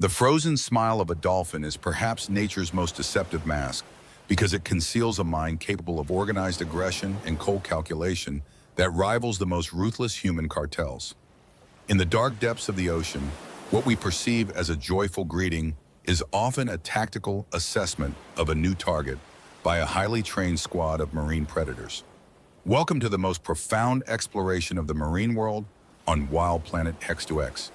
The frozen smile of a dolphin is perhaps nature's most deceptive mask because it conceals a mind capable of organized aggression and cold calculation that rivals the most ruthless human cartels. In the dark depths of the ocean, what we perceive as a joyful greeting is often a tactical assessment of a new target by a highly trained squad of marine predators. Welcome to the most profound exploration of the marine world on Wild Planet X2X.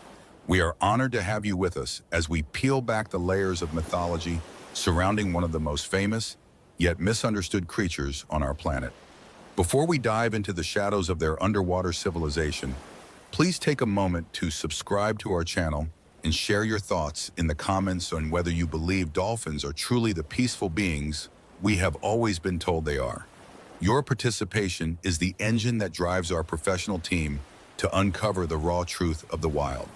We are honored to have you with us as we peel back the layers of mythology surrounding one of the most famous, yet misunderstood creatures on our planet. Before we dive into the shadows of their underwater civilization, please take a moment to subscribe to our channel and share your thoughts in the comments on whether you believe dolphins are truly the peaceful beings we have always been told they are. Your participation is the engine that drives our professional team to uncover the raw truth of the wild.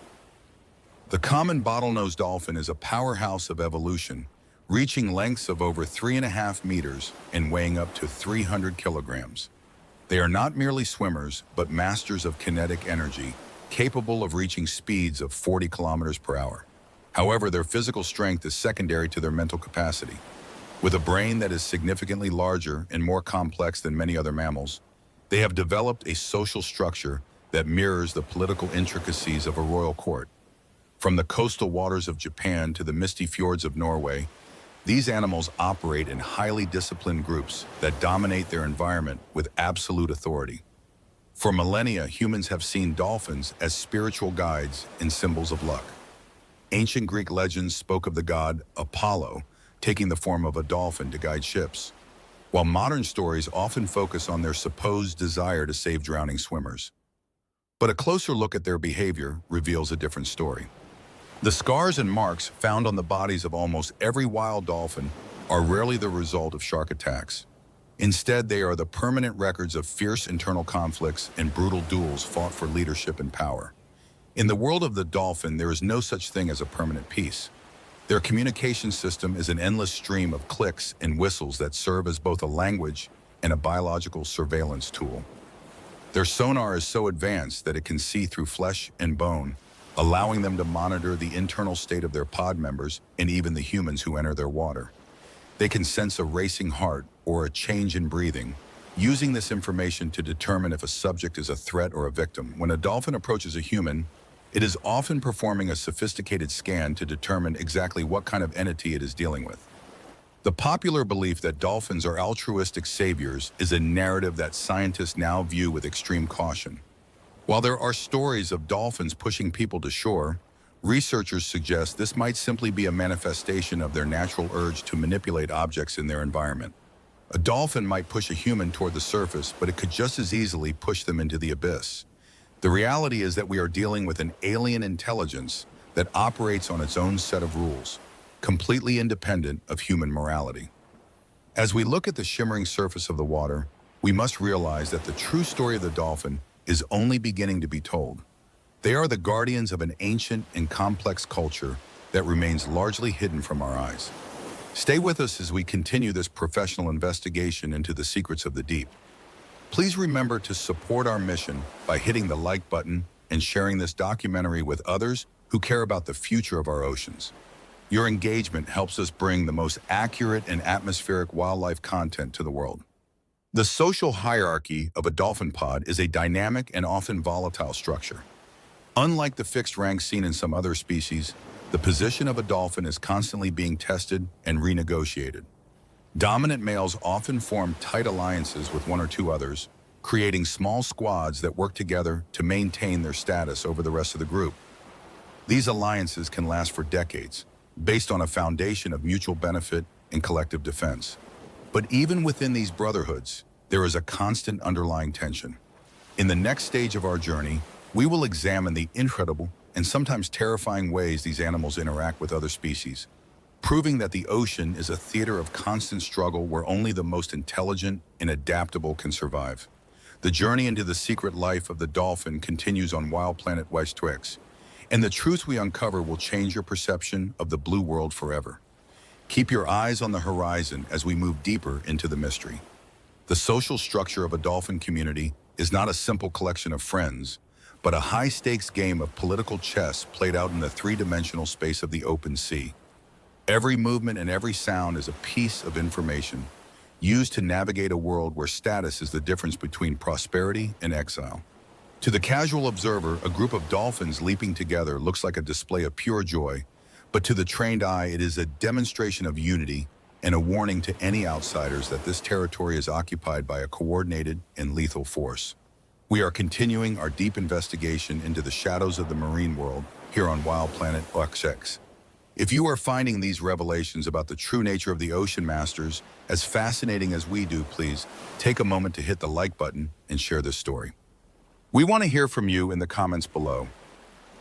The common bottlenose dolphin is a powerhouse of evolution, reaching lengths of over 3.5 meters and weighing up to 300 kilograms. They are not merely swimmers, but masters of kinetic energy, capable of reaching speeds of 40 kilometers per hour. However, their physical strength is secondary to their mental capacity. With a brain that is significantly larger and more complex than many other mammals, they have developed a social structure that mirrors the political intricacies of a royal court. From the coastal waters of Japan to the misty fjords of Norway, these animals operate in highly disciplined groups that dominate their environment with absolute authority. For millennia, humans have seen dolphins as spiritual guides and symbols of luck. Ancient Greek legends spoke of the god Apollo taking the form of a dolphin to guide ships, while modern stories often focus on their supposed desire to save drowning swimmers. But a closer look at their behavior reveals a different story. The scars and marks found on the bodies of almost every wild dolphin are rarely the result of shark attacks. Instead, they are the permanent records of fierce internal conflicts and brutal duels fought for leadership and power. In the world of the dolphin, there is no such thing as a permanent peace. Their communication system is an endless stream of clicks and whistles that serve as both a language and a biological surveillance tool. Their sonar is so advanced that it can see through flesh and bone, allowing them to monitor the internal state of their pod members and even the humans who enter their water. They can sense a racing heart or a change in breathing, using this information to determine if a subject is a threat or a victim. When a dolphin approaches a human, it is often performing a sophisticated scan to determine exactly what kind of entity it is dealing with. The popular belief that dolphins are altruistic saviors is a narrative that scientists now view with extreme caution. While there are stories of dolphins pushing people to shore, researchers suggest this might simply be a manifestation of their natural urge to manipulate objects in their environment. A dolphin might push a human toward the surface, but it could just as easily push them into the abyss. The reality is that we are dealing with an alien intelligence that operates on its own set of rules, completely independent of human morality. As we look at the shimmering surface of the water, we must realize that the true story of the dolphin is only beginning to be told. They are the guardians of an ancient and complex culture that remains largely hidden from our eyes. Stay with us as we continue this professional investigation into the secrets of the deep. Please remember to support our mission by hitting the like button and sharing this documentary with others who care about the future of our oceans. Your engagement helps us bring the most accurate and atmospheric wildlife content to the world. The social hierarchy of a dolphin pod is a dynamic and often volatile structure. Unlike the fixed ranks seen in some other species, the position of a dolphin is constantly being tested and renegotiated. Dominant males often form tight alliances with one or two others, creating small squads that work together to maintain their status over the rest of the group. These alliances can last for decades, based on a foundation of mutual benefit and collective defense. But even within these brotherhoods, there is a constant underlying tension. In the next stage of our journey, we will examine the incredible and sometimes terrifying ways these animals interact with other species, proving that the ocean is a theater of constant struggle where only the most intelligent and adaptable can survive. The journey into the secret life of the dolphin continues on Wild Planet X2X, and the truths we uncover will change your perception of the blue world forever. Keep your eyes on the horizon as we move deeper into the mystery. The social structure of a dolphin community is not a simple collection of friends, but a high-stakes game of political chess played out in the three-dimensional space of the open sea. Every movement and every sound is a piece of information used to navigate a world where status is the difference between prosperity and exile. To the casual observer, a group of dolphins leaping together looks like a display of pure joy, but to the trained eye, it is a demonstration of unity and a warning to any outsiders that this territory is occupied by a coordinated and lethal force. We are continuing our deep investigation into the shadows of the marine world here on Wild Planet XX. If you are finding these revelations about the true nature of the ocean masters as fascinating as we do, please take a moment to hit the like button and share this story. We want to hear from you in the comments below.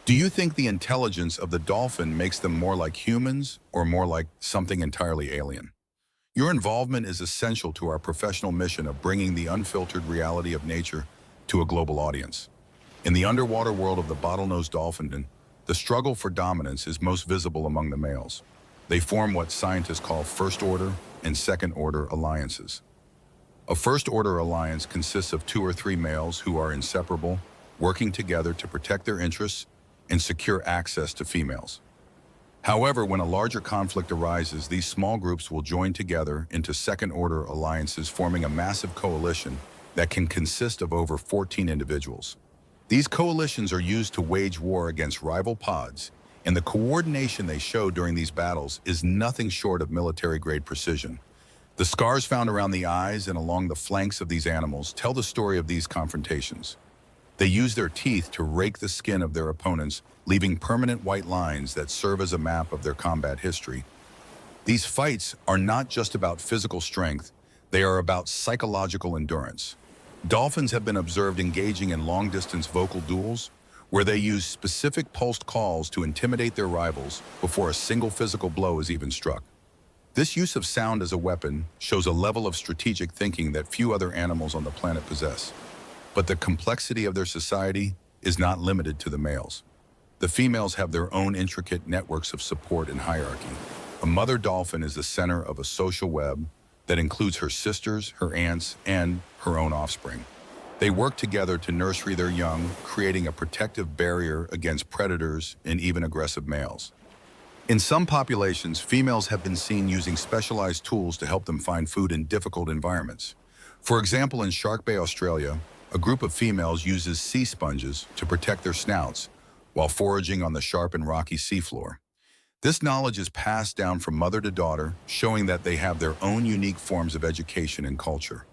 Do you think the intelligence of the dolphin makes them more like humans or more like something entirely alien? Your involvement is essential to our professional mission of bringing the unfiltered reality of nature to a global audience. In the underwater world of the bottlenose dolphin, the struggle for dominance is most visible among the males. They form what scientists call first-order and second-order alliances. A first-order alliance consists of 2 or 3 males who are inseparable, working together to protect their interests and secure access to females. However, when a larger conflict arises, these small groups will join together into second-order alliances, forming a massive coalition that can consist of over 14 individuals. These coalitions are used to wage war against rival pods, and the coordination they show during these battles is nothing short of military-grade precision. The scars found around the eyes and along the flanks of these animals tell the story of these confrontations. They use their teeth to rake the skin of their opponents, leaving permanent white lines that serve as a map of their combat history. These fights are not just about physical strength, they are about psychological endurance. Dolphins have been observed engaging in long-distance vocal duels, where they use specific pulsed calls to intimidate their rivals before a single physical blow is even struck. This use of sound as a weapon shows a level of strategic thinking that few other animals on the planet possess. But the complexity of their society is not limited to the males. The females have their own intricate networks of support and hierarchy. A mother dolphin is the center of a social web that includes her sisters, her aunts, and her own offspring. They work together to nursery their young, creating a protective barrier against predators and even aggressive males. In some populations, females have been seen using specialized tools to help them find food in difficult environments. For example, in Shark Bay, Australia, a group of females uses sea sponges to protect their snouts while foraging on the sharp and rocky seafloor. This knowledge is passed down from mother to daughter, showing that they have their own unique forms of education and culture.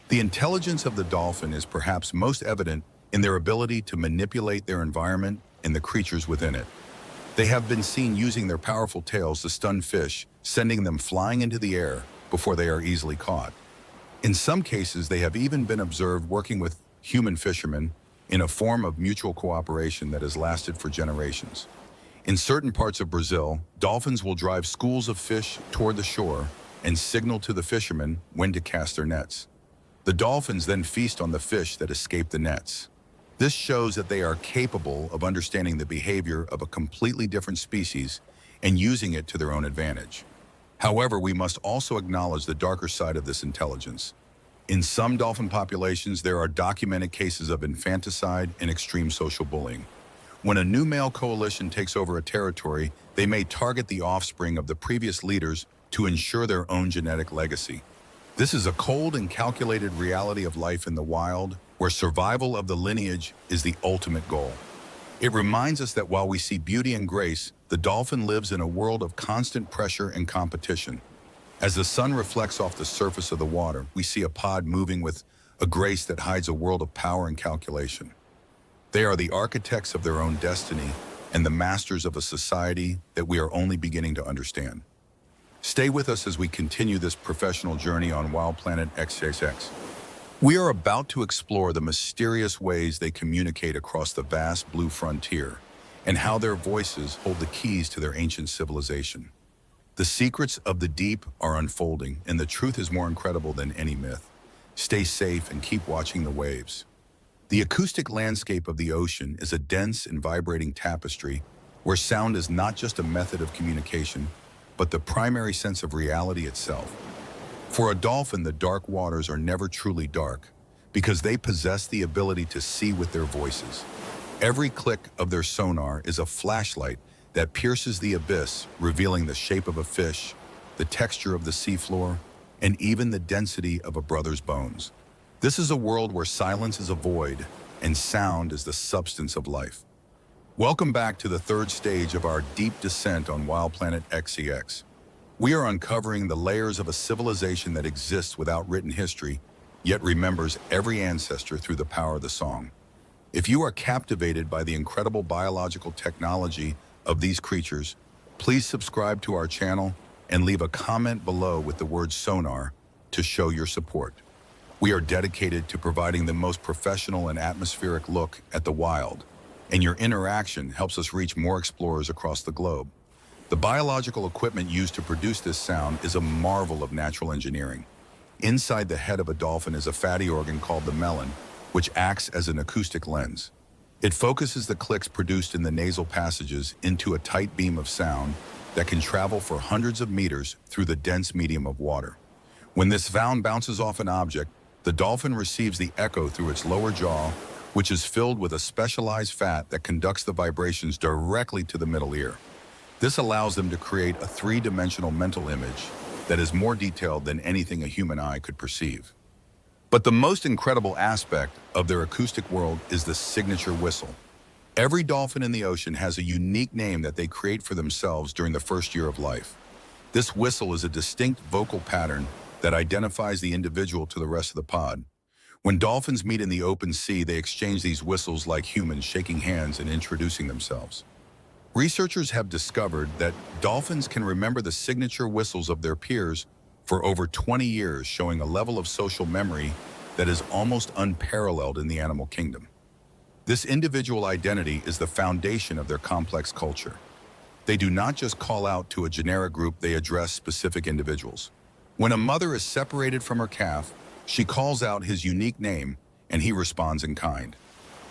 The intelligence of the dolphin is perhaps most evident in their ability to manipulate their environment and the creatures within it. They have been seen using their powerful tails to stun fish, sending them flying into the air before they are easily caught. In some cases, they have even been observed working with human fishermen in a form of mutual cooperation that has lasted for generations. In certain parts of Brazil, dolphins will drive schools of fish toward the shore and signal to the fishermen when to cast their nets. The dolphins then feast on the fish that escape the nets. This shows that they are capable of understanding the behavior of a completely different species and using it to their own advantage. However, we must also acknowledge the darker side of this intelligence. In some dolphin populations, there are documented cases of infanticide and extreme social bullying. When a new male coalition takes over a territory, they may target the offspring of the previous leaders to ensure their own genetic legacy. This is a cold and calculated reality of life in the wild, where survival of the lineage is the ultimate goal. It reminds us that while we see beauty and grace, the dolphin lives in a world of constant pressure and competition. As the sun reflects off the surface of the water, we see a pod moving with a grace that hides a world of power and calculation. They are the architects of their own destiny and the masters of a society that we are only beginning to understand. Stay with us as we continue this professional journey on Wild Planet XXX. We are about to explore the mysterious ways they communicate across the vast blue frontier and how their voices hold the keys to their ancient civilization. The secrets of the deep are unfolding, and the truth is more incredible than any myth. Stay safe and keep watching the waves. The acoustic landscape of the ocean is a dense and vibrating tapestry where sound is not just a method of communication, but the primary sense of reality itself. For a dolphin, the dark waters are never truly dark because they possess the ability to see with their voices. Every click of their sonar is a flashlight that pierces the abyss, revealing the shape of a fish, the texture of the seafloor, and even the density of a brother's bones. This is a world where silence is a void and sound is the substance of life. Welcome back to the third stage of our deep descent on Wild Planet XCX. We are uncovering the layers of a civilization that exists without written history, yet remembers every ancestor through the power of the song. If you are captivated by the incredible biological technology of these creatures, please subscribe to our channel and leave a comment below with the word sonar to show your support. We are dedicated to providing the most professional and atmospheric look at the wild, and your interaction helps us reach more explorers across the globe. The biological equipment used to produce this sound is a marvel of natural engineering. Inside the head of a dolphin is a fatty organ called the melon, which acts as an acoustic lens. It focuses the clicks produced in the nasal passages into a tight beam of sound that can travel for hundreds of meters through the dense medium of water. When this sound bounces off an object, the dolphin receives the echo through its lower jaw, which is filled with a specialized fat that conducts the vibrations directly to the middle ear. This allows them to create a three-dimensional mental image that is more detailed than anything a human eye could perceive. But the most incredible aspect of their acoustic world is the signature whistle. Every dolphin in the ocean has a unique name that they create for themselves during the first year of life. This whistle is a distinct vocal pattern that identifies the individual to the rest of the pod. When dolphins meet in the open sea, they exchange these whistles like humans, shaking hands and introducing themselves. Researchers have discovered that dolphins can remember the signature whistles of their peers for over 20 years, showing a level of social memory that is almost unparalleled in the animal kingdom. This individual identity is the foundation of their complex culture. They do not just call out to a generic group, they address specific individuals. When a mother is separated from her calf, she calls out his unique name and he responds in kind.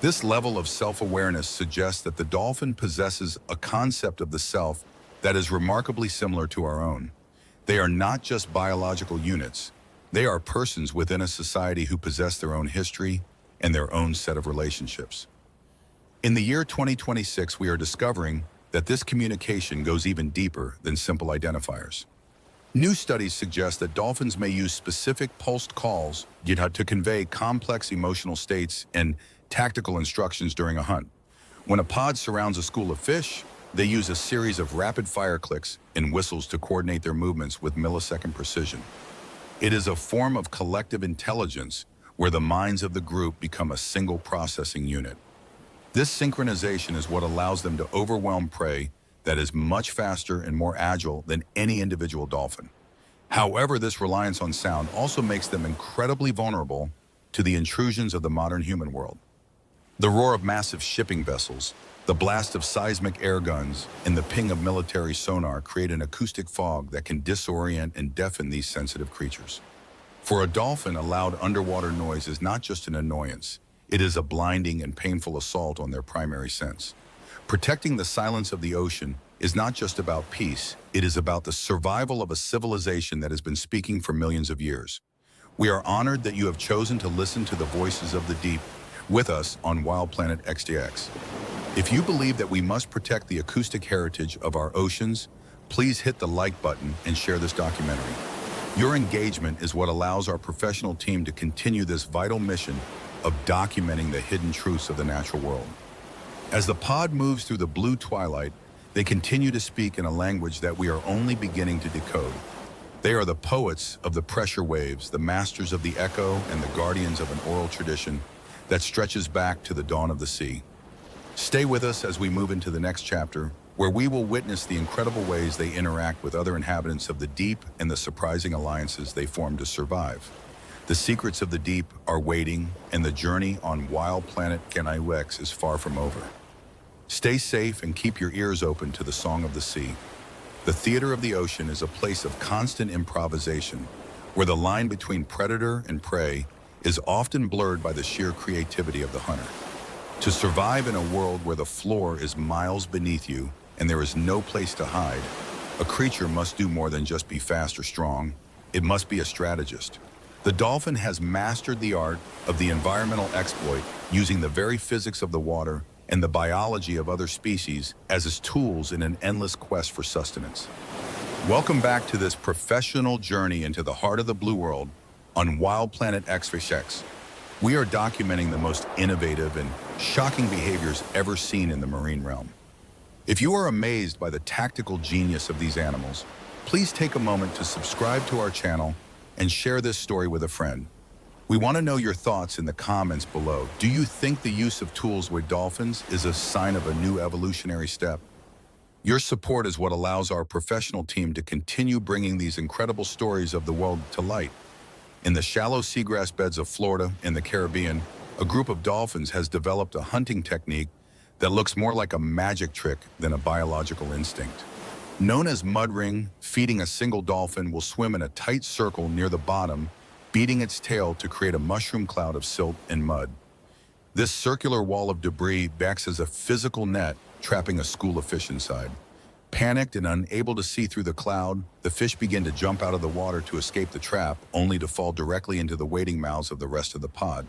This level of self-awareness suggests that the dolphin possesses a concept of the self that is remarkably similar to our own. They are not just biological units. They are persons within a society who possess their own history and their own set of relationships. In the year 2026, we are discovering that this communication goes even deeper than simple identifiers. New studies suggest that dolphins may use specific pulsed calls to convey complex emotional states and tactical instructions during a hunt. When a pod surrounds a school of fish, they use a series of rapid-fire clicks and whistles to coordinate their movements with millisecond precision. It is a form of collective intelligence where the minds of the group become a single processing unit. This synchronization is what allows them to overwhelm prey that is much faster and more agile than any individual dolphin. However, this reliance on sound also makes them incredibly vulnerable to the intrusions of the modern human world. The roar of massive shipping vessels, the blast of seismic air guns, and the ping of military sonar create an acoustic fog that can disorient and deafen these sensitive creatures. For a dolphin, a loud underwater noise is not just an annoyance, it is a blinding and painful assault on their primary sense. Protecting the silence of the ocean is not just about peace, it is about the survival of a civilization that has been speaking for millions of years. We are honored that you have chosen to listen to the voices of the deep with us on Wild Planet XDX. If you believe that we must protect the acoustic heritage of our oceans, please hit the like button and share this documentary. Your engagement is what allows our professional team to continue this vital mission of documenting the hidden truths of the natural world. As the pod moves through the blue twilight, they continue to speak in a language that we are only beginning to decode. They are the poets of the pressure waves, the masters of the echo, and the guardians of an oral tradition that stretches back to the dawn of the sea. Stay with us as we move into the next chapter, where we will witness the incredible ways they interact with other inhabitants of the deep and the surprising alliances they form to survive. The secrets of the deep are waiting, and the journey on Wild Planet XCX is far from over. Stay safe and keep your ears open to the song of the sea. The theater of the ocean is a place of constant improvisation, where the line between predator and prey is often blurred by the sheer creativity of the hunter. To survive in a world where the floor is miles beneath you and there is no place to hide, a creature must do more than just be fast or strong. It must be a strategist. The dolphin has mastered the art of the environmental exploit, using the very physics of the water and the biology of other species as its tools in an endless quest for sustenance. Welcome back to this professional journey into the heart of the blue world on Wild Planet X. We are documenting the most innovative and shocking behaviors ever seen in the marine realm. If you are amazed by the tactical genius of these animals, please take a moment to subscribe to our channel and share this story with a friend. We want to know your thoughts in the comments below. Do you think the use of tools with dolphins is a sign of a new evolutionary step? Your support is what allows our professional team to continue bringing these incredible stories of the world to light. In the shallow seagrass beds of Florida and the Caribbean, a group of dolphins has developed a hunting technique that looks more like a magic trick than a biological instinct. Known as mud ring, feeding a single dolphin will swim in a tight circle near the bottom, beating its tail to create a mushroom cloud of silt and mud. This circular wall of debris acts as a physical net, trapping a school of fish inside. Panicked and unable to see through the cloud, the fish begin to jump out of the water to escape the trap, only to fall directly into the waiting mouths of the rest of the pod.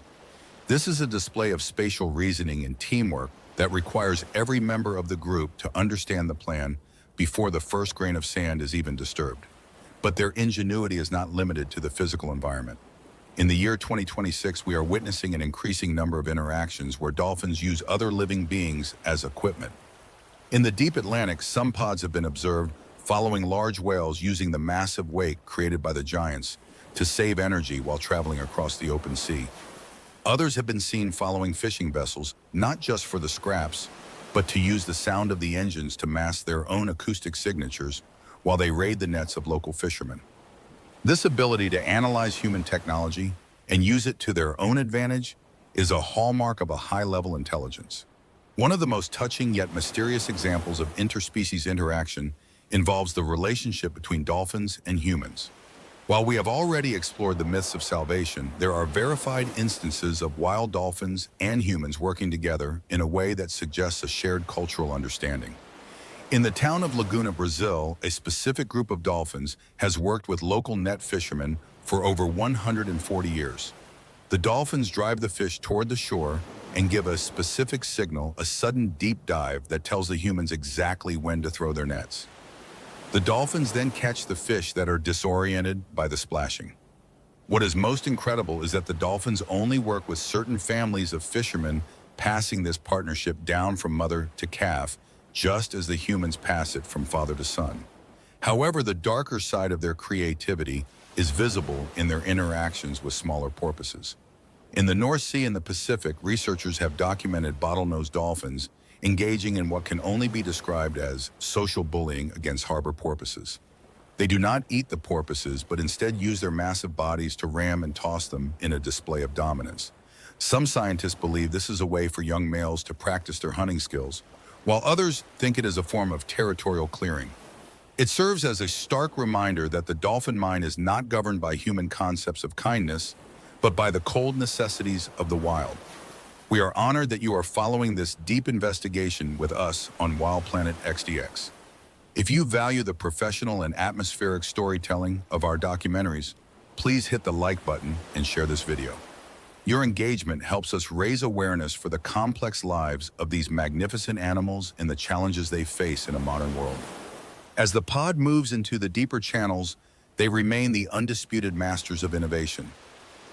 This is a display of spatial reasoning and teamwork that requires every member of the group to understand the plan before the first grain of sand is even disturbed. But their ingenuity is not limited to the physical environment. In the year 2026, we are witnessing an increasing number of interactions where dolphins use other living beings as equipment. In the deep Atlantic, some pods have been observed following large whales using the massive wake created by the giants to save energy while traveling across the open sea. Others have been seen following fishing vessels, not just for the scraps, but to use the sound of the engines to mask their own acoustic signatures while they raid the nets of local fishermen. This ability to analyze human technology and use it to their own advantage is a hallmark of a high-level intelligence. One of the most touching yet mysterious examples of interspecies interaction involves the relationship between dolphins and humans. While we have already explored the myths of salvation, there are verified instances of wild dolphins and humans working together in a way that suggests a shared cultural understanding. In the town of Laguna, Brazil, a specific group of dolphins has worked with local net fishermen for over 140 years. The dolphins drive the fish toward the shore and give a specific signal, a sudden deep dive that tells the humans exactly when to throw their nets. The dolphins then catch the fish that are disoriented by the splashing. What is most incredible is that the dolphins only work with certain families of fishermen, passing this partnership down from mother to calf, just as the humans pass it from father to son. However, the darker side of their creativity is visible in their interactions with smaller porpoises. In the North Sea and the Pacific, researchers have documented bottlenose dolphins engaging in what can only be described as social bullying against harbor porpoises. They do not eat the porpoises, but instead use their massive bodies to ram and toss them in a display of dominance. Some scientists believe this is a way for young males to practice their hunting skills, while others think it is a form of territorial clearing. It serves as a stark reminder that the dolphin mind is not governed by human concepts of kindness, but by the cold necessities of the wild. We are honored that you are following this deep investigation with us on Wild Planet XDX. If you value the professional and atmospheric storytelling of our documentaries, please hit the like button and share this video. Your engagement helps us raise awareness for the complex lives of these magnificent animals and the challenges they face in a modern world. As the pod moves into the deeper channels, they remain the undisputed masters of innovation.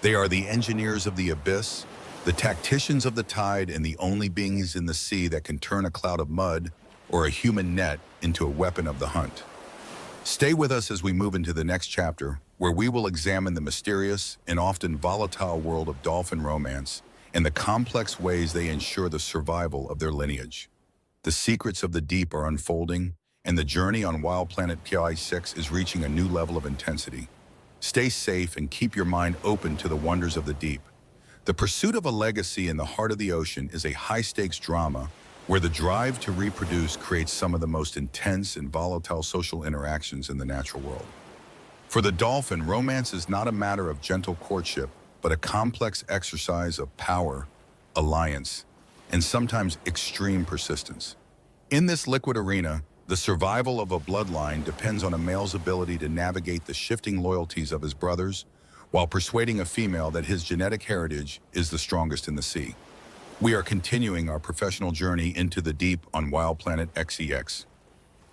They are the engineers of the abyss, the tacticians of the tide, and the only beings in the sea that can turn a cloud of mud or a human net into a weapon of the hunt. Stay with us as we move into the next chapter, where we will examine the mysterious and often volatile world of dolphin romance and the complex ways they ensure the survival of their lineage. The secrets of the deep are unfolding, and the journey on Wild Planet PI6 is reaching a new level of intensity. Stay safe and keep your mind open to the wonders of the deep. The pursuit of a legacy in the heart of the ocean is a high-stakes drama where the drive to reproduce creates some of the most intense and volatile social interactions in the natural world. For the dolphin, romance is not a matter of gentle courtship, but a complex exercise of power, alliance, and sometimes extreme persistence. In this liquid arena, the survival of a bloodline depends on a male's ability to navigate the shifting loyalties of his brothers while persuading a female that his genetic heritage is the strongest in the sea. We are continuing our professional journey into the deep on Wild Planet XEX.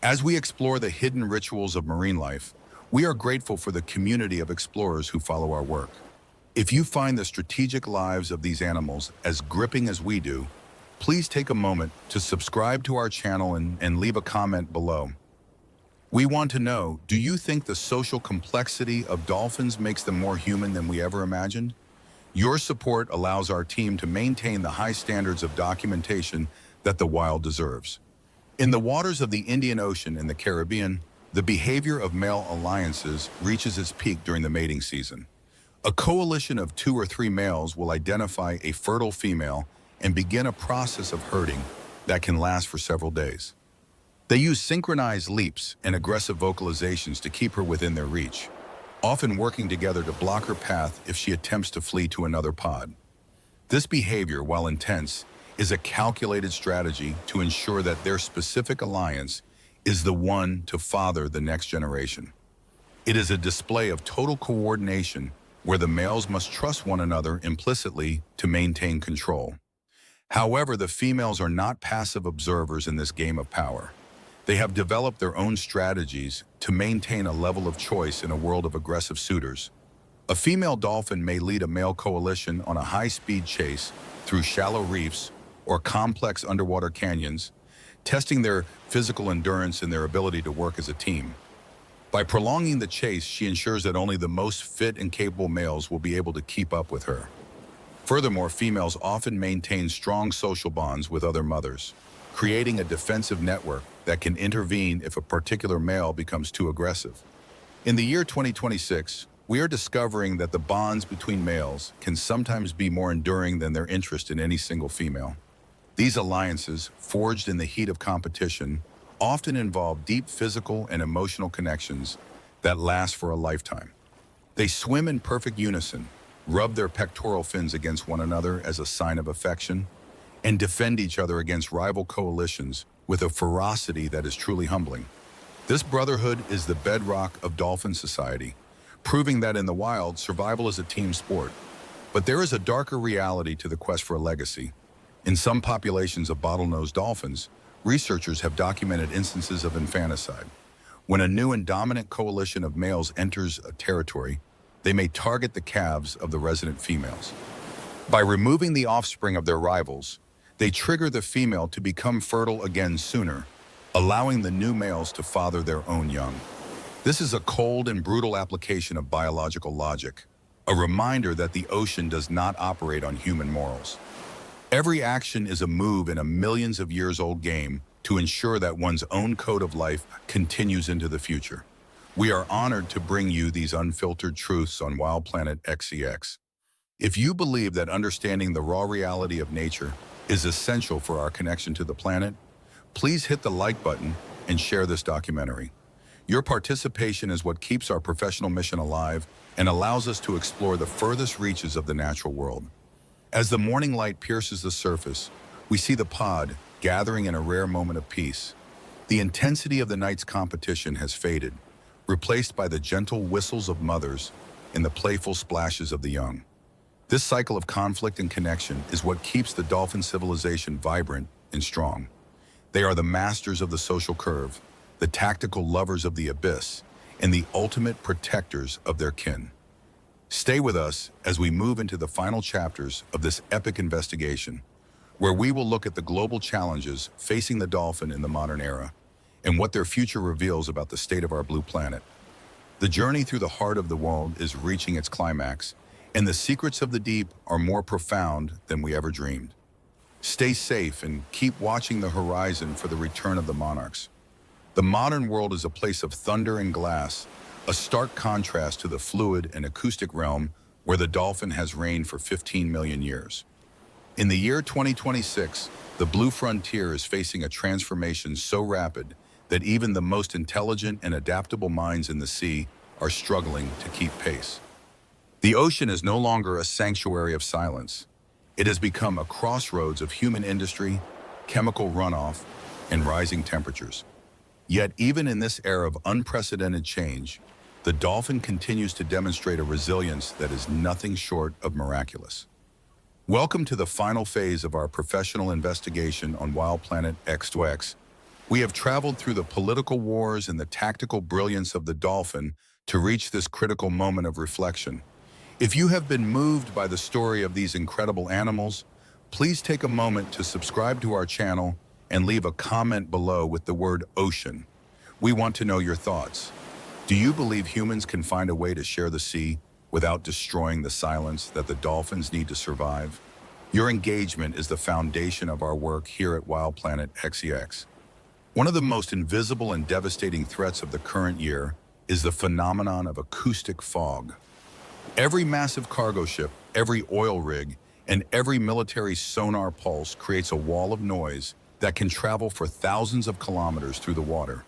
As we explore the hidden rituals of marine life, we are grateful for the community of explorers who follow our work. If you find the strategic lives of these animals as gripping as we do, please take a moment to subscribe to our channel and leave a comment below. We want to know, do you think the social complexity of dolphins makes them more human than we ever imagined? Your support allows our team to maintain the high standards of documentation that the wild deserves. In the waters of the Indian Ocean and the Caribbean, the behavior of male alliances reaches its peak during the mating season. A coalition of 2 or 3 males will identify a fertile female and begin a process of herding that can last for several days. They use synchronized leaps and aggressive vocalizations to keep her within their reach, often working together to block her path if she attempts to flee to another pod. This behavior, while intense, is a calculated strategy to ensure that their specific alliance is the one to father the next generation. It is a display of total coordination where the males must trust one another implicitly to maintain control. However, the females are not passive observers in this game of power. They have developed their own strategies to maintain a level of choice in a world of aggressive suitors. A female dolphin may lead a male coalition on a high-speed chase through shallow reefs or complex underwater canyons, testing their physical endurance and their ability to work as a team. By prolonging the chase, she ensures that only the most fit and capable males will be able to keep up with her. Furthermore, females often maintain strong social bonds with other mothers, creating a defensive network that can intervene if a particular male becomes too aggressive. In the year 2026, we are discovering that the bonds between males can sometimes be more enduring than their interest in any single female. These alliances, forged in the heat of competition, often involve deep physical and emotional connections that last for a lifetime. They swim in perfect unison, rub their pectoral fins against one another as a sign of affection, and defend each other against rival coalitions with a ferocity that is truly humbling. This brotherhood is the bedrock of dolphin society, proving that in the wild, survival is a team sport. But there is a darker reality to the quest for a legacy. In some populations of bottlenose dolphins, researchers have documented instances of infanticide. When a new and dominant coalition of males enters a territory, they may target the calves of the resident females. By removing the offspring of their rivals, they trigger the female to become fertile again sooner, allowing the new males to father their own young. This is a cold and brutal application of biological logic, a reminder that the ocean does not operate on human morals. Every action is a move in a millions of years old game to ensure that one's own code of life continues into the future. We are honored to bring you these unfiltered truths on Wild Planet XEX. If you believe that understanding the raw reality of nature is essential for our connection to the planet, please hit the like button and share this documentary. Your participation is what keeps our professional mission alive and allows us to explore the furthest reaches of the natural world. As the morning light pierces the surface, we see the pod gathering in a rare moment of peace. The intensity of the night's competition has faded, replaced by the gentle whistles of mothers and the playful splashes of the young. This cycle of conflict and connection is what keeps the dolphin civilization vibrant and strong. They are the masters of the social curve, the tactical lovers of the abyss, and the ultimate protectors of their kin. Stay with us as we move into the final chapters of this epic investigation, where we will look at the global challenges facing the dolphin in the modern era and what their future reveals about the state of our blue planet. The journey through the heart of the world is reaching its climax, and the secrets of the deep are more profound than we ever dreamed. Stay safe and keep watching the horizon for the return of the monarchs. The modern world is a place of thunder and glass, a stark contrast to the fluid and acoustic realm where the dolphin has reigned for 15 million years. In the year 2026, the blue frontier is facing a transformation so rapid that even the most intelligent and adaptable minds in the sea are struggling to keep pace. The ocean is no longer a sanctuary of silence. It has become a crossroads of human industry, chemical runoff, and rising temperatures. Yet even in this era of unprecedented change, the dolphin continues to demonstrate a resilience that is nothing short of miraculous. Welcome to the final phase of our professional investigation on Wild Planet X2X. We have traveled through the political wars and the tactical brilliance of the dolphin to reach this critical moment of reflection. If you have been moved by the story of these incredible animals, please take a moment to subscribe to our channel and leave a comment below with the word ocean. We want to know your thoughts. Do you believe humans can find a way to share the sea without destroying the silence that the dolphins need to survive? Your engagement is the foundation of our work here at Wild Planet XEX. One of the most invisible and devastating threats of the current year is the phenomenon of acoustic fog. Every massive cargo ship, every oil rig, and every military sonar pulse creates a wall of noise that can travel for thousands of kilometers through the water.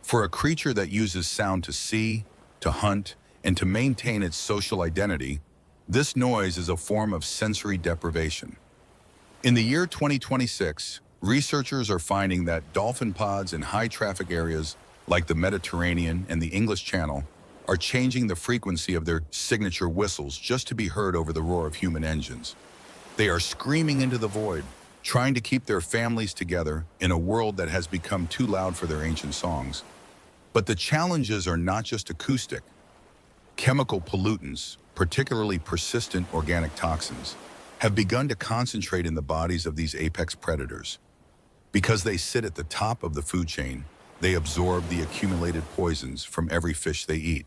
For a creature that uses sound to see, to hunt, and to maintain its social identity, this noise is a form of sensory deprivation. In the year 2026, researchers are finding that dolphin pods in high-traffic areas like the Mediterranean and the English Channel are changing the frequency of their signature whistles just to be heard over the roar of human engines. They are screaming into the void, trying to keep their families together in a world that has become too loud for their ancient songs. But the challenges are not just acoustic. Chemical pollutants, particularly persistent organic toxins, have begun to concentrate in the bodies of these apex predators. Because they sit at the top of the food chain, they absorb the accumulated poisons from every fish they eat.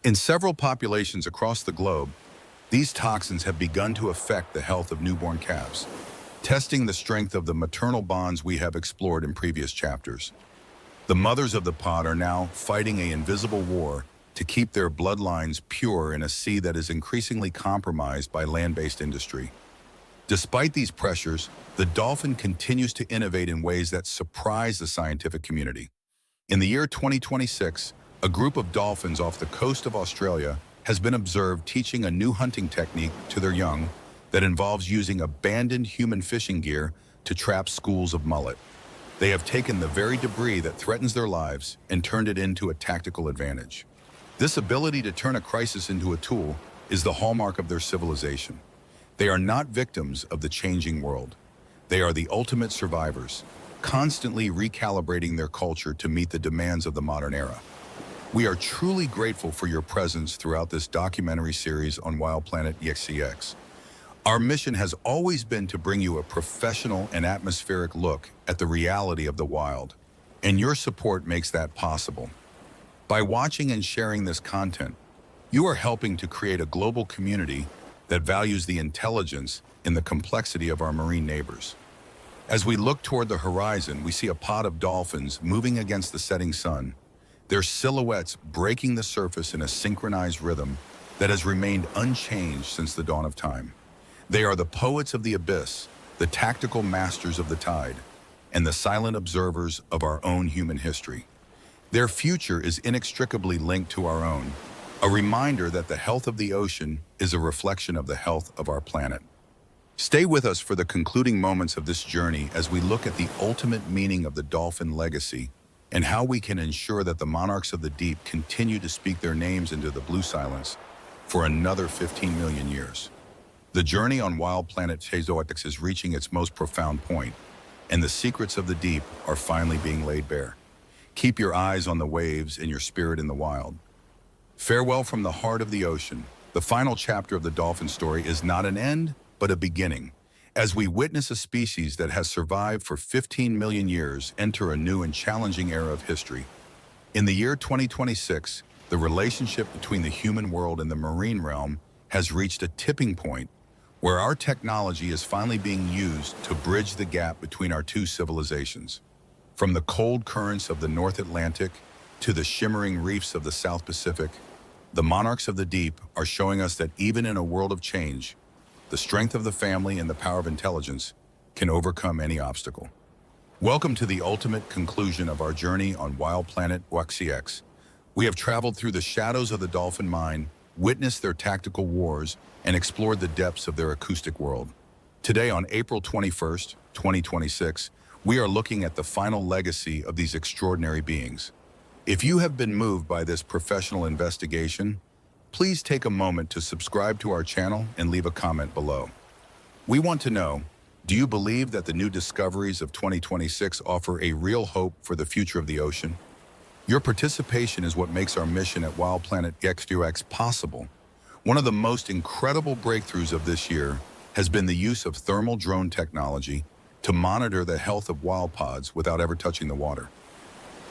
In several populations across the globe, these toxins have begun to affect the health of newborn calves, testing the strength of the maternal bonds we have explored in previous chapters. The mothers of the pod are now fighting an invisible war to keep their bloodlines pure in a sea that is increasingly compromised by land-based industry. Despite these pressures, the dolphin continues to innovate in ways that surprise the scientific community. In the year 2026, a group of dolphins off the coast of Australia has been observed teaching a new hunting technique to their young that involves using abandoned human fishing gear to trap schools of mullet. They have taken the very debris that threatens their lives and turned it into a tactical advantage. This ability to turn a crisis into a tool is the hallmark of their civilization. They are not victims of the changing world. They are the ultimate survivors, constantly recalibrating their culture to meet the demands of the modern era. We are truly grateful for your presence throughout this documentary series on Wild Planet XCX. Our mission has always been to bring you a professional and atmospheric look at the reality of the wild, and your support makes that possible. By watching and sharing this content, you are helping to create a global community that values the intelligence and the complexity of our marine neighbors. As we look toward the horizon, we see a pod of dolphins moving against the setting sun, their silhouettes breaking the surface in a synchronized rhythm that has remained unchanged since the dawn of time. They are the poets of the abyss, the tactical masters of the tide, and the silent observers of our own human history. Their future is inextricably linked to our own, a reminder that the health of the ocean is a reflection of the health of our planet. Stay with us for the concluding moments of this journey as we look at the ultimate meaning of the dolphin legacy and how we can ensure that the monarchs of the deep continue to speak their names into the blue silence for another 15 million years. The journey on Wild Planet XEX is reaching its most profound point, and the secrets of the deep are finally being laid bare. Keep your eyes on the waves and your spirit in the wild. Farewell from the heart of the ocean. The final chapter of the dolphin story is not an end, but a beginning, as we witness a species that has survived for 15 million years enter a new and challenging era of history. In the year 2026, the relationship between the human world and the marine realm has reached a tipping point where our technology is finally being used to bridge the gap between our two civilizations. From the cold currents of the North Atlantic to the shimmering reefs of the South Pacific, the monarchs of the deep are showing us that even in a world of change, the strength of the family and the power of intelligence can overcome any obstacle. Welcome to the ultimate conclusion of our journey on Wild Planet XCX. We have traveled through the shadows of the dolphin mine, witnessed their tactical wars, and explored the depths of their acoustic world. Today, on April 21st, 2026, we are looking at the final legacy of these extraordinary beings. If you have been moved by this professional investigation, please take a moment to subscribe to our channel and leave a comment below. We want to know, do you believe that the new discoveries of 2026 offer a real hope for the future of the ocean? Your participation is what makes our mission at Wild Planet XUX possible. One of the most incredible breakthroughs of this year has been the use of thermal drone technology to monitor the health of wild pods without ever touching the water.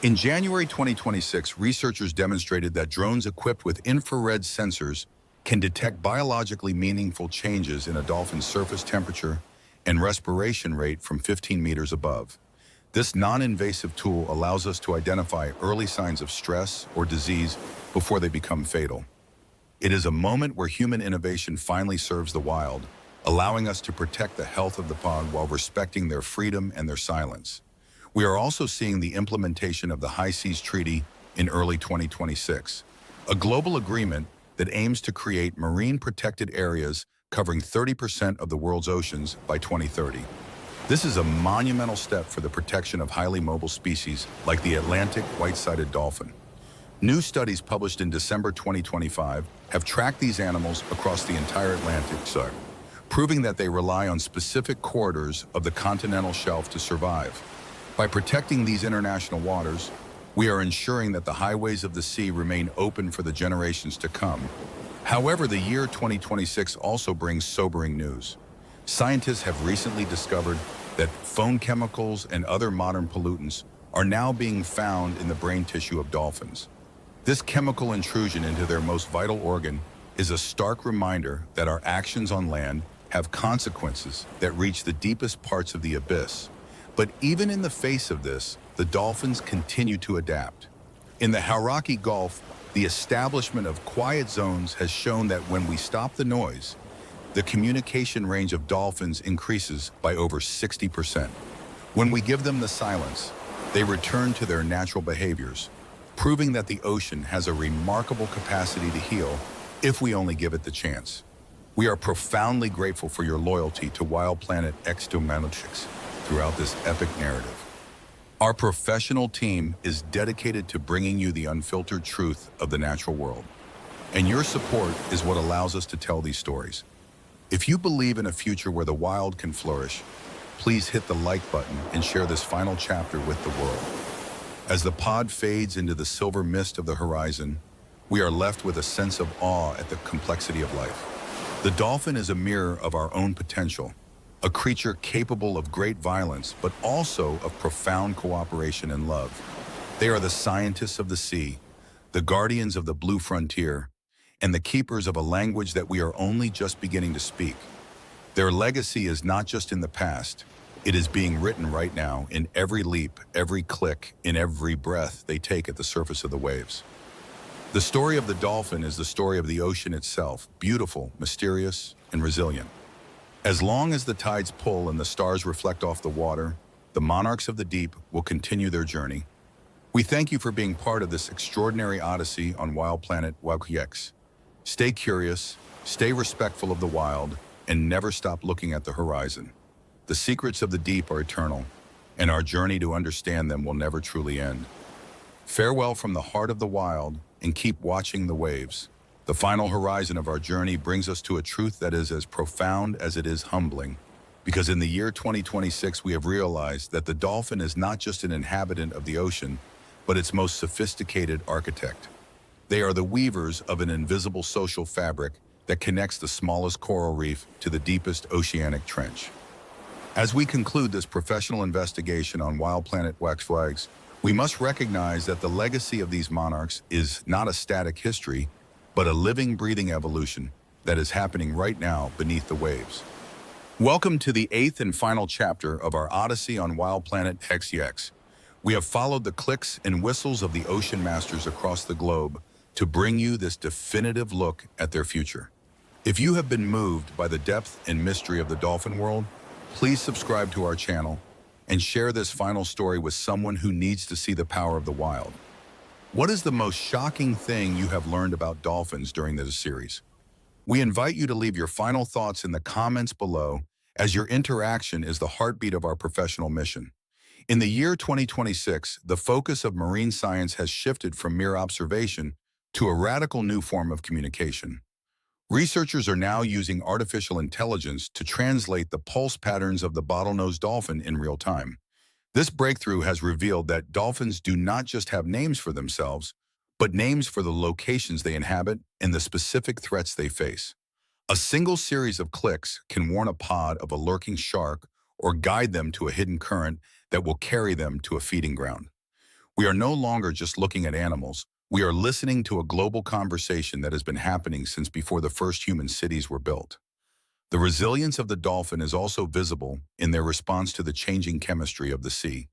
In January 2026, researchers demonstrated that drones equipped with infrared sensors can detect biologically meaningful changes in a dolphin's surface temperature and respiration rate from 15 meters above. This non-invasive tool allows us to identify early signs of stress or disease before they become fatal. It is a moment where human innovation finally serves the wild, allowing us to protect the health of the pod while respecting their freedom and their silence. We are also seeing the implementation of the High Seas Treaty in early 2026, a global agreement that aims to create marine protected areas covering 30% of the world's oceans by 2030. This is a monumental step for the protection of highly mobile species like the Atlantic white-sided dolphin. New studies published in December 2025 have tracked these animals across the entire Atlantic Ocean, proving that they rely on specific corridors of the continental shelf to survive. By protecting these international waters, we are ensuring that the highways of the sea remain open for the generations to come. However, the year 2026 also brings sobering news. Scientists have recently discovered that foam chemicals and other modern pollutants are now being found in the brain tissue of dolphins. This chemical intrusion into their most vital organ is a stark reminder that our actions on land have consequences that reach the deepest parts of the abyss. But even in the face of this, the dolphins continue to adapt. In the Hauraki Gulf, the establishment of quiet zones has shown that when we stop the noise, the communication range of dolphins increases by over 60%. When we give them the silence, they return to their natural behaviors, proving that the ocean has a remarkable capacity to heal if we only give it the chance. We are profoundly grateful for your loyalty to Wild Planet XUX throughout this epic narrative. Our professional team is dedicated to bringing you the unfiltered truth of the natural world, and your support is what allows us to tell these stories. If you believe in a future where the wild can flourish, please hit the like button and share this final chapter with the world. As the pod fades into the silver mist of the horizon, we are left with a sense of awe at the complexity of life. The dolphin is a mirror of our own potential, a creature capable of great violence, but also of profound cooperation and love. They are the scientists of the sea, the guardians of the blue frontier, and the keepers of a language that we are only just beginning to speak. Their legacy is not just in the past, it is being written right now in every leap, every click, in every breath they take at the surface of the waves. The story of the dolphin is the story of the ocean itself, beautiful, mysterious, and resilient. As long as the tides pull and the stars reflect off the water, the monarchs of the deep will continue their journey. We thank you for being part of this extraordinary odyssey on Wild Planet XUX. Stay curious, stay respectful of the wild, and never stop looking at the horizon. The secrets of the deep are eternal, and our journey to understand them will never truly end. Farewell from the heart of the wild, and keep watching the waves. The final horizon of our journey brings us to a truth that is as profound as it is humbling. Because in the year 2026, we have realized that the dolphin is not just an inhabitant of the ocean, but its most sophisticated architect. They are the weavers of an invisible social fabric that connects the smallest coral reef to the deepest oceanic trench. As we conclude this professional investigation on Wild Planet XUX, we must recognize that the legacy of these monarchs is not a static history, but a living, breathing evolution that is happening right now beneath the waves. Welcome to the 8th and final chapter of our odyssey on Wild Planet XUX. We have followed the clicks and whistles of the ocean masters across the globe to bring you this definitive look at their future. If you have been moved by the depth and mystery of the dolphin world, please subscribe to our channel and share this final story with someone who needs to see the power of the wild. What is the most shocking thing you have learned about dolphins during this series? We invite you to leave your final thoughts in the comments below, as your interaction is the heartbeat of our professional mission. In the year 2026, the focus of marine science has shifted from mere observation to a radical new form of communication. Researchers are now using artificial intelligence to translate the pulse patterns of the bottlenose dolphin in real time. This breakthrough has revealed that dolphins do not just have names for themselves, but names for the locations they inhabit and the specific threats they face. A single series of clicks can warn a pod of a lurking shark or guide them to a hidden current that will carry them to a feeding ground. We are no longer just looking at animals. We are listening to a global conversation that has been happening since before the first human cities were built. The resilience of the dolphin is also visible in their response to the changing chemistry of the sea.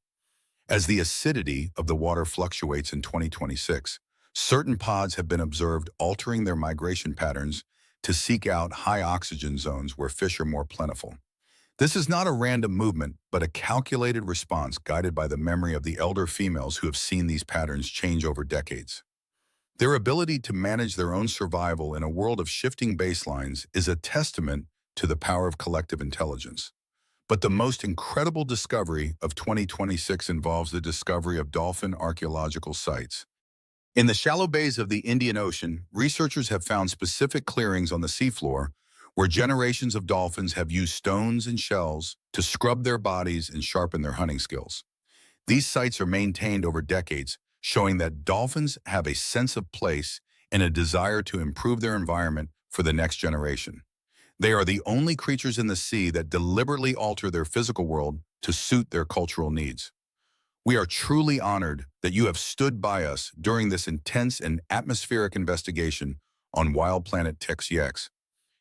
As the acidity of the water fluctuates in 2026, certain pods have been observed altering their migration patterns to seek out high oxygen zones where fish are more plentiful. This is not a random movement, but a calculated response guided by the memory of the elder females who have seen these patterns change over decades. Their ability to manage their own survival in a world of shifting baselines is a testament to the power of collective intelligence. But the most incredible discovery of 2026 involves the discovery of dolphin archaeological sites. In the shallow bays of the Indian Ocean, researchers have found specific clearings on the seafloor where generations of dolphins have used stones and shells to scrub their bodies and sharpen their hunting skills. These sites are maintained over decades, showing that dolphins have a sense of place and a desire to improve their environment for the next generation. They are the only creatures in the sea that deliberately alter their physical world to suit their cultural needs. We are truly honored that you have stood by us during this intense and atmospheric investigation on Wild Planet TechX.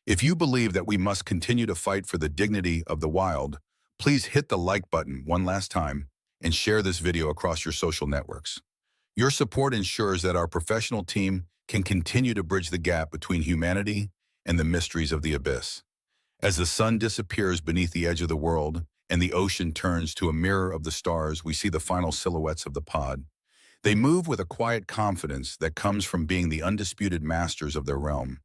If you believe that we must continue to fight for the dignity of the wild, please hit the like button one last time and share this video across your social networks. Your support ensures that our professional team can continue to bridge the gap between humanity and the mysteries of the abyss. As the sun disappears beneath the edge of the world and the ocean turns to a mirror of the stars, we see the final silhouettes of the pod. They move with a quiet confidence that comes from being the undisputed masters of their realm.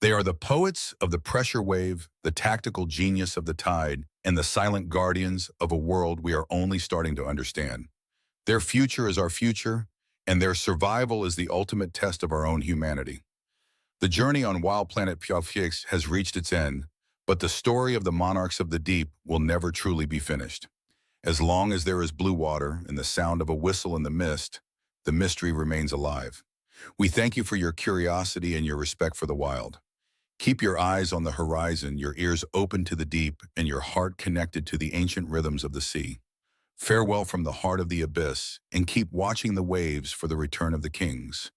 They are the poets of the pressure wave, the tactical genius of the tide, and the silent guardians of a world we are only starting to understand. Their future is our future, and their survival is the ultimate test of our own humanity. The journey on Wild Planet TechX has reached its end, but the story of the monarchs of the deep will never truly be finished. As long as there is blue water and the sound of a whistle in the mist, the mystery remains alive. We thank you for your curiosity and your respect for the wild. Keep your eyes on the horizon, your ears open to the deep, and your heart connected to the ancient rhythms of the sea. Farewell from the heart of the abyss, and keep watching the waves for the return of the kings.